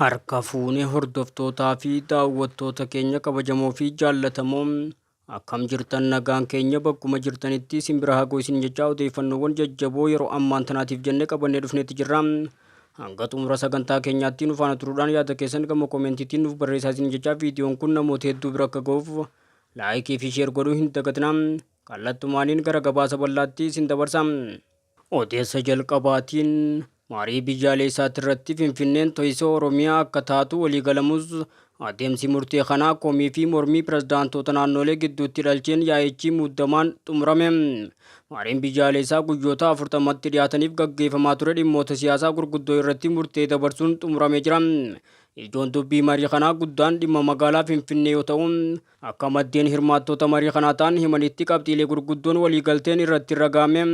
Harka fuunee hordoftootaa fi daawwattoota keenya kabajamoo fi jaallatamoo akkam jirtan nagaan keenya bakkuma jirtanitti simbira hagoo isin jechaa odeeffannoowwan jajjaboo yeroo ammaan tanaatiif jennee qabannee dhufneetti jirra. Hanga xumura sagantaa keenyaatti nu faana turuudhaan yaada keessan gama koomentiitiin nuuf barreessaa isin jechaa viidiyoon kun namoota hedduu bira akka ga'uuf laayikii fi sheer godhuu hin dagatinaa. Kallattumaaniin gara gabaasa bal'aatti isin dabarsa. Odeessa jalqabaatiin maarii biyyaalessaatti irratti Finfinneen to'isoo Oromiyaa akka taatu waliigalamus adeemsi murtee kanaa komii fi mormii pirezidaantoota naannolee gidduutti dhalcheen yaa'ichi muddamaan xumurame. Maariin biyyaalessaa guyyoota 40tti dhiyaataniif gaggeeffamaa ture dhimmoota siyaasaa gurguddoo irratti murtee dabarsuun xumuramee jira. Ijoon dubbii marii kanaa guddaan dhimma magaalaa Finfinnee yoo ta'u, akka maddeen hirmaattota marii kanaa ta'an himanitti qabxiilee gurguddoon waliigalteen irratti raggaame.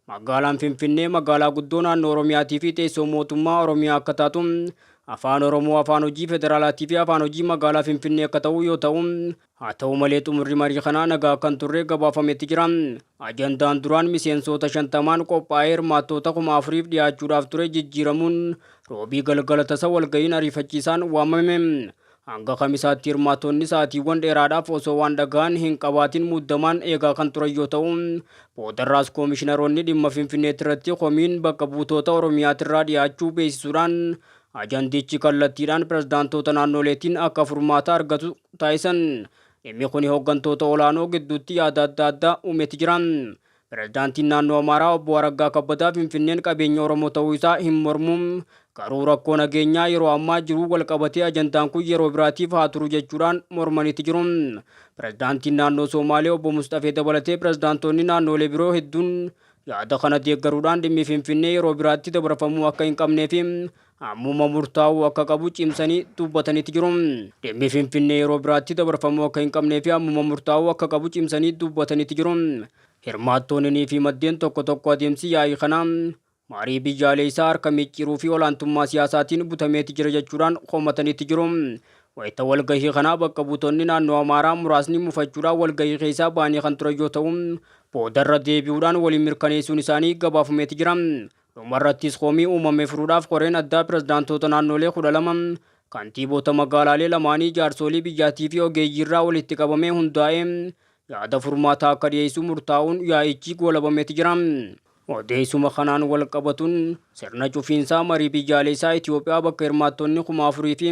Magaalaan Finfinnee magaalaa guddoo naannoo Oromiyaatii fi teessoo mootummaa Oromiyaa akka taatu, afaan Oromoo afaan hojii federaalaatii fi afaan hojii magaalaa Finfinnee akka ta'u yoo ta'u, haa ta'u malee xumurri marii kanaa nagaa kan turre gabaafametti jira. Ajandaan duraan miseensota 50 qophaa'ee hirmaattota 4,000 dhiyaachuudhaaf ture jijjiiramuun roobii galgala tasa walga'iin ariifachiisaan waamame. Hanga kamisaatti hirmaattonni sa'aatiiwwan dheeraadhaaf osoo waan dhaga'an hin qabaatin muddamaan eegaa kan turan yoo ta'u, boodarraas koomishinaroonni dhimma Finfinneetti irratti komiin bakka buutota Oromiyaatirraa dhiyaachuu beeksisuudhaan ajandichi kallattiidhaan pirezidaantoota naannoleetiin akka furmaata argatu taasisan. Dhimmi kun hooggantoota olaanoo gidduutti yaada adda addaa uumetti jira. Pirezidaantiin naannoo Amaaraa obbo Araggaa Kabbadaa Finfinneen qabeenya Oromoo ta'uu isaa hin mormu. Garuu rakkoo nageenyaa yeroo ammaa jiru walqabatee ajandaan kun yeroo biraatiif haa turu jechuudhaan mormanitti jiru. Pirezidaantiin naannoo Somaalee obbo Mustafee dabalatee pirezidaantonni naannolee biroo hedduun yaada kana deeggaruudhaan dhimmi Finfinnee yeroo biraatti dabarfamuu akka hin qabnee fi ammuma murtaa'uu akka qabu cimsanii dubbatanitti jiru. Dhimmi Finfinnee yeroo biraatti dabarfamuu akka hin qabnee fi ammuma murtaa'uu akka qabu cimsanii dubbatanitti jiru. Hirmaattonnii fi maddeen tokko tokko adeemsi yaa'ii kanaa maarii biyyaalessaa harka micciiruu fi olaantummaa siyaasaatiin butameetti jira jechuudhaan qomatanitti jiru. Wayita walgahii kanaa bakka buutonni naannoo Amaaraa muraasni mufachuudhaan walgahii keessaa ba'anii kan turan yoo ta'u, boodarra deebi'uudhaan waliin mirkaneessuun isaanii gabaafameetti jira. Dhumarrattis komii uumame furuudhaaf koreen addaa pirezidaantoota naannolee 12 kantiibota magaalaalee lamaanii jaarsolii biyyaatii fi ogeeyyiirraa walitti qabamee hundaa'ee yaada furmaataa akka dhiyeessu murtaa'uun yaa'ichi goolabameetti jira. Odeessuma kanaan wal qabatuun sirna cufiinsaa marii biyyaalessaa Itoophiyaa bakka hirmaattonni 4,000 fi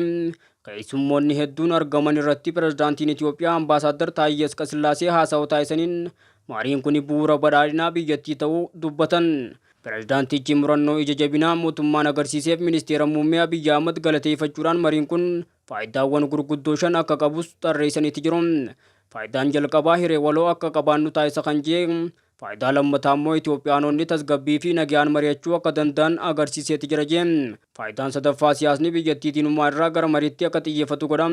keessummoonni hedduun argaman irratti pirezidaantiin Itoophiyaa ambaasaaddar Taayyee Asqasillaasee haasawaa taasisaniin mariin kun bu'uura badhaadhinaa biyyattii ta'uu dubbatan. Pirezidaantichi murannoo ija jabinaa mootummaan agarsiiseef ministeera muummee Abiyyi Ahmad galateeffachuudhaan mariin kun faayidaawwan gurguddoo 5 akka qabus tarreessanitti jiru. Faayidaan jalqabaa hiree waloo akka qabaannu taasisa kan jedhe, faayidaa lammataa immoo Itoophiyaanonni tasgabbii fi nagaan mari'achuu akka danda'an agarsiiseeti jira jedhe. Faayidaan sadaffaa siyaasni biyyattii diinummaa irraa gara mariitti akka xiyyeeffatu godha.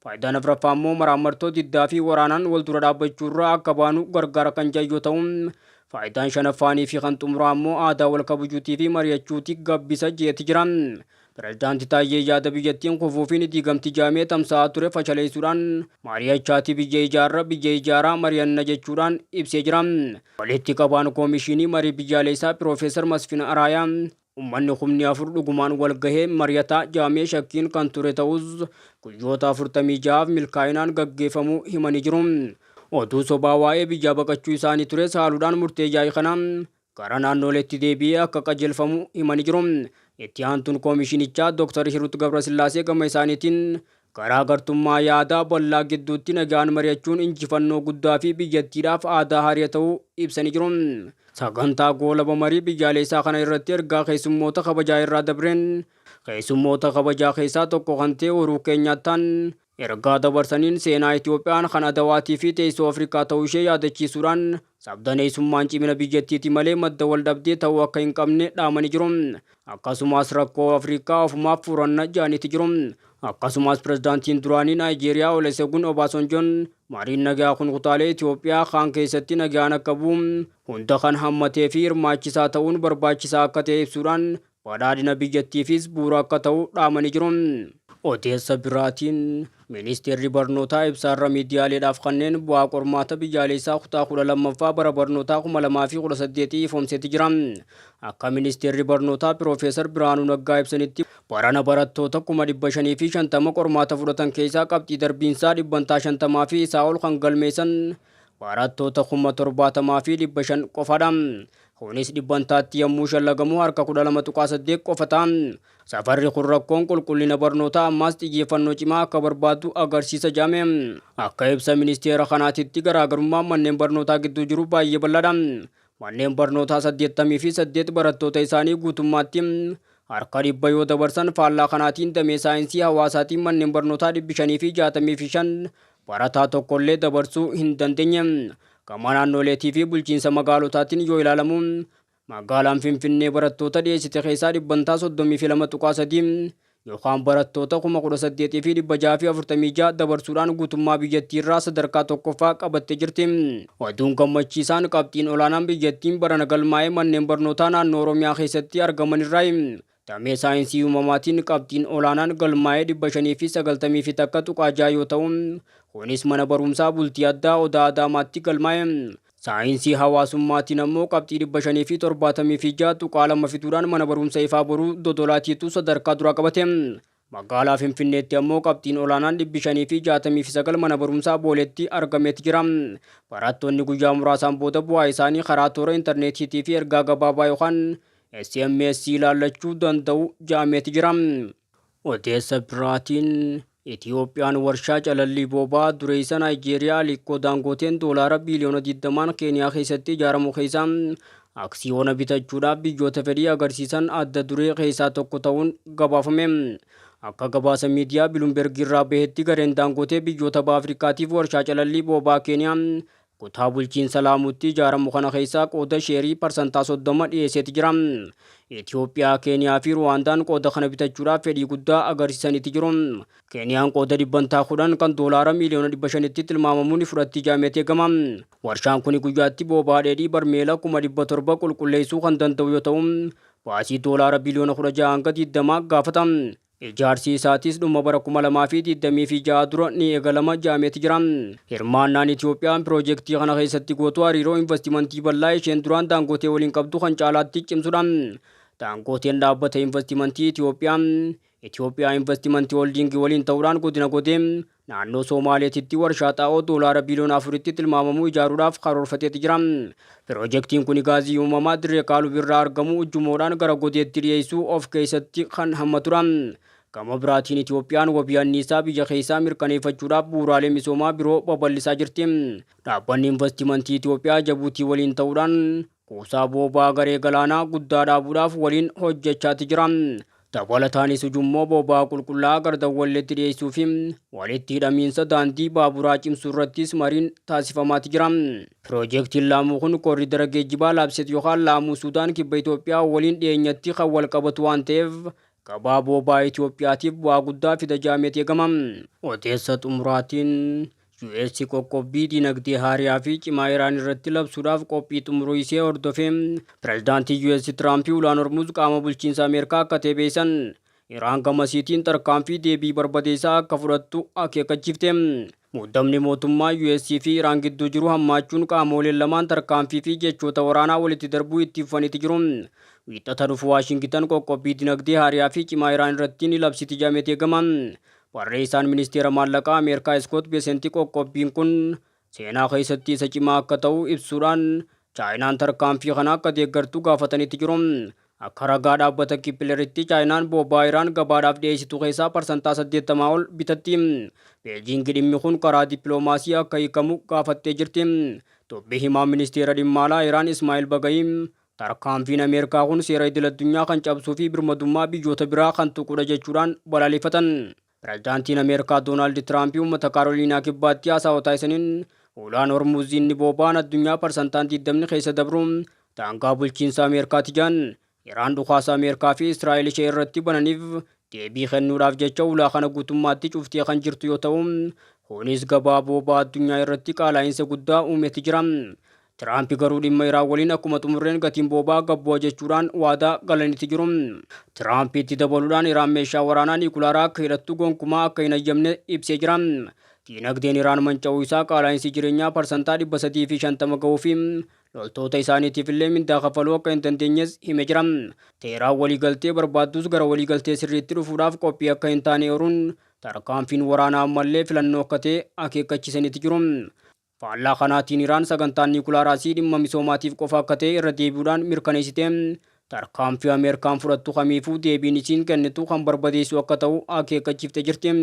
Faayidaan afuraffaa immoo maraamartoo diddaa fi waraanaan wal dura dhaabbachuu irraa akka baanu gargaara kan jedhu yoo ta'u, faayidaan shanaffaanii fi kan xumuraa immoo aadaa wal kabajuutii fi mari'achuutti gabbisa jeeti jira. Pirezidaanti Taayyee yaada biyyattiin kufuufiin diigamti jaamee tamsa'aa ture fashaleessuudhaan mari'achaati biyya ijaaraa mari'anna jechuudhaan ibsee jira. Walitti qabaan koomishinii marii biyyaalessaa Piroofeesar Masfin Araayaa uummanni 4 dhugumaan wal gahee mari'ataa jaamee shakkiin kan ture ta'us guyyoota 46 milkaa'inaan gaggeeffamuu himanii jiru. Oduu sobaa waa'ee biyyaa baqachuu isaanii ture saaluudhaan murtee yaa'ii kanaa gara naannoleetti deebi'ee akka qajeelfamu himanii jiru. Itti aantuun koomishinichaa Dr. Hirut Gabrasillaasee gama isaaniitiin garaagartummaa yaadaa bal'aa gidduutti nagaan mari'achuun injifannoo guddaa fi biyyattiidhaaf aadaa haaraa ta'uu ibsanii jiru. Sagantaa goolaba marii biyyaalessaa kana irratti ergaa keessummoota kabajaa irraa dabreen keessummoota kabajaa keessaa tokko kan ta'e Uhuruu Keenyaattaan ergaa dabarsaniin seenaa Itoophiyaan kan adawaatii fi teessoo Afrikaa ta'uu ishee yaadachiisuudhaan sabdaneessummaan cimina biyyattiiti malee madda waldhabdee ta'uu akka hin qabne dhaamanii jiru. Akkasumas rakkoo Afrikaa ofumaaf furanna jedhaniiti jiru. Akkasumas pirezidaantiin duraanii Naayijeeriyaa Olusegun Obasanjoon mariin nagaa kun kutaalee Itoophiyaa kaan keessatti nagaan akka bu'u hunda kan hammatee fi hirmaachisaa ta'uun barbaachisaa akka ta'e ibsuudhaan badhaadhina biyyattiifis bu'uura akka ta'u dhaamanii jiru. Odeessa biraatiin Ministeerri barnootaa ibsaarra miidiyaaleedhaaf kanneen bu'aa qormaata biyyaalessaa kutaa 12ffaa bara barnootaa 2018 ifoomseeti jira. Akka ministeerri barnootaa Piroofeesar Biraanuu Naggaa ibsanitti barana barattoota 550 qormaata fudhatan keessaa qabxii darbiinsaa 150 fi isaa ol kan galmeessan barattoota 70,000 fi 500 qofaadha. Kunis dhibbantaatti yommuu shallagamu harka 12.8 qofata. Safarri kun rakkoon qulqullina barnootaa ammas xiyyeeffannoo cimaa akka barbaadu agarsiisa jedhame. Akka ibsa ministeera kanaatitti garaagarummaan manneen barnootaa gidduu jiru baay'ee bal'aadha. Manneen barnootaa 88 barattoota isaanii guutummaatti harka 100 yoo dabarsan, faallaa kanaatiin damee saayinsii hawaasaatiin manneen barnootaa 565 barataa tokkollee dabarsuu hin dandeenye. Gama naannoleetii fi bulchiinsa magaalotaatiin yoo ilaalamu, magaalaan Finfinnee barattoota dhiyeessite keessaa 32.3 yookaan barattoota 18,646 dabarsuudhaan guutummaa biyyattii irraa sadarkaa tokkoffaa qabattee jirti. Oduun gammachiisaan qabxiin olaanaan biyyattiin barana galmaa'ee manneen barnootaa naannoo Oromiyaa keessatti argaman irraa damee saayinsii uumamaatiin qabxiin olaanaan galmaa'ee 591 yoo ta'u, kunis mana barumsaa bultii addaa Odaa Adaamaatti galmaa'e. Saayinsii hawaasummaatiin ammoo qabxii 576 fituudhaan mana barumsa Ifaa Boruu Dodolaatiitu sadarkaa duraa qabate. Magaalaa Finfinneetti ammoo qabxiin olaanaan 569 mana barumsaa Booleetti argameeti jira. Barattoonni guyyaa muraasaan booda bu'aa isaanii karaa toora intarneetiitii fi ergaa gabaabaa yookaan SMS ilaallachuu danda'u jedhameeti jira. Odeessa biraatiin Itiyoophiyaan warshaa calallii booba'aa dureessa Naayijeeriyaa Aliko Daangoteen doolaara biliyoona 20 Keeniyaa keessatti ijaaramu keessaa aksiyoona bitachuudhaaf biyyoota fedhii agarsiisan adda duree keessaa tokko ta'uun gabaafame. Akka gabaasa miidiyaa Biluumberg irraa bahetti gareen Daangotee biyyoota baha Afrikaatiif warshaa calallii booba'aa Keeniyaa kutaa bulchiinsa Laamuutti ijaaramu kana keessaa qooda sheerii parsantaa 30 dhiyeesseeti jira. Itoophiyaa, Keeniyaa fi Ruwaandaan qooda kana bitachuudhaaf fedhii guddaa agarsiisaniiti jiru. Keeniyaan qooda dhibbantaa 10 kan doolaara miliyoona 500tti tilmaamamuun fudhatti ijaaramee eegama. Warshaan kun guyyaatti booba'aa dheedhii barmeela 700 qulqulleessuu kan danda'u yoo ta'u, baasii doolaara biliyoona 16 hanga 20 gaafata. Ijaarsi isaatis dhuma bara 2026 dura ni eegalama jedhameeti jira. Hirmaannaan Itoophiyaan piroojeektii kana keessatti gootu hariiroo investimentii bal'aa isheen duraan Daangotee waliin qabdu kan caalaatti cimsudha. Daangoteen dhaabbata investimentii Itoophiyaa investimentii holdingii waliin ta'uudhaan godina godee naannoo Somaaleetitti warshaa xaa'oo doolaara biliyoona 4tti tilmaamamu ijaaruudhaaf karoorfateeti jira. Piroojeektiin kun gaazii uumamaa dirree Kaalub irraa argamu ujummoodhaan gara godeetti dhiyeessuu of keessatti kan hammatudha. Gama biraatiin Itoophiyaan wabii anniisaa biyya keessaa mirkaneeffachuudhaaf bu'uuraalee misoomaa biroo babal'isaa jirti. Dhaabbanni investimentii Itoophiyaa Jabuutii waliin ta'uudhaan kuusaa booba'aa garee galaanaa guddaa dhaabuudhaaf waliin hojjechaati jira. Dabalataanis ujummoo booba'aa qulqullaa'aa gardawwalleetti dhiyeessuu fi walitti hidhamiinsa daandii baaburaa cimsuu irrattis mariin taasifamaati jira. Piroojeektiin Laamuu kun kooriidara geejjibaa Laabset yookaan Laamuu Suudaan kibba Itoophiyaa waliin dhiyeenyatti kan wal qabatu waan ta'eef gabaa booba'aa Itoophiyaatiif bu'aa guddaa fida jedhameeti eegama. Odeessa xumuraatiin US qoqqobbii dinagdee haaraa fi cimaa Iraan irratti labsuudhaaf qophii xumuruu ishee hordofee pirezidaantii US Tiraamp ulaan Hormuz qaama bulchiinsa Ameerikaa akka teebeessan Iraan gamasiitiin tarkaanfii deebii barbadeessaa akka fudhattu akeekkachiifte. Muddamni mootummaa US fi Iraan gidduu jiru hammaachuun qaamoleen lamaan tarkaanfii fi jechoota waraanaa walitti darbuu itti fufaniiti jiru. Wiixata dhufu Waashingitan qoqqobbii dinagdee haaraa fi cimaa Iraan irratti ni labsiti jedhameeti eegama. Barreessaan ministeera maallaqaa Ameerikaa Scott Bessent qoqqobbiin kun seenaa keessatti isa cimaa akka ta'u ibsuudhaan Chaayinaan tarkaanfii kana akka deeggartu gaafataniiti jiru. Akka ragaa dhaabbata Kippileritti Chaayinaan booba'aa Iraan gabaadhaaf dhiyeessitu keessaa parsantaa 80 ol bitatti. Beejiing dhimmi kun karaa dippiloomaasii akka hiikamu gaafattee jirti. Dubbii himaa ministeera dhimma alaa Iraan Ismaa'il Bagaayii tarkaanfiin Ameerikaa kun seera idil-addunyaa kan cabsuu fi birmadummaa biyyoota biraa kan tuqudha jechuudhaan balaaleffatan. Pirezidaantiin Ameerikaa Doonaald Tiraamp uummata Kaaroliinaa kibbaatti haasaa taasisaniin ulaan Hormuziin booba'aan addunyaa parsantaan 20 keessa dabru daangaa bulchiinsa Ameerikaati jedhan. Iraan dhukaasa Ameerikaa fi Israa'el ishee irratti bananiif deebii kennuudhaaf jecha ulaa kana guutummaatti cuftee kan jirtu yoo ta'u, kunis gabaa booba'aa addunyaa irratti qaala'iinsa guddaa uumeeti jira. Tiraamp garuu dhimma Iraan waliin akkuma xumurreen gatiin booba'aa gabbu'a jechuudhaan waadaa galanitti jiru. Tiraamp itti dabaluudhaan Iraan meeshaa waraanaa niwuklaaraa akka hidhattu gonkumaa akka hin hayyamne ibsee jira. Diinagdeen Iraan manca'uu isaa qaala'insi jireenyaa parsantaa 350 ga'uu fi loltoota isaaniitiif illee mindaa kafaluu akka hin dandeenyes himee jira. Teheraan waliigaltee barbaaddus gara waliigaltee sirriitti dhufuudhaaf qophii akka hin taane eeruun tarkaanfiin waraanaa ammallee filannoo akka ta'e akeekkachiisanitti jiru. Faallaa kanaatiin Iraan sagantaan niwukilaaraasii dhimma misoomaatiif qofa akka ta'e irra deebi'uudhaan mirkaneessite. Tarkaanfii Ameerikaan fudhattu kamiifuu deebiin isiin kennitu kan barbadeessu akka ta'u akeekkachiiftee jirti.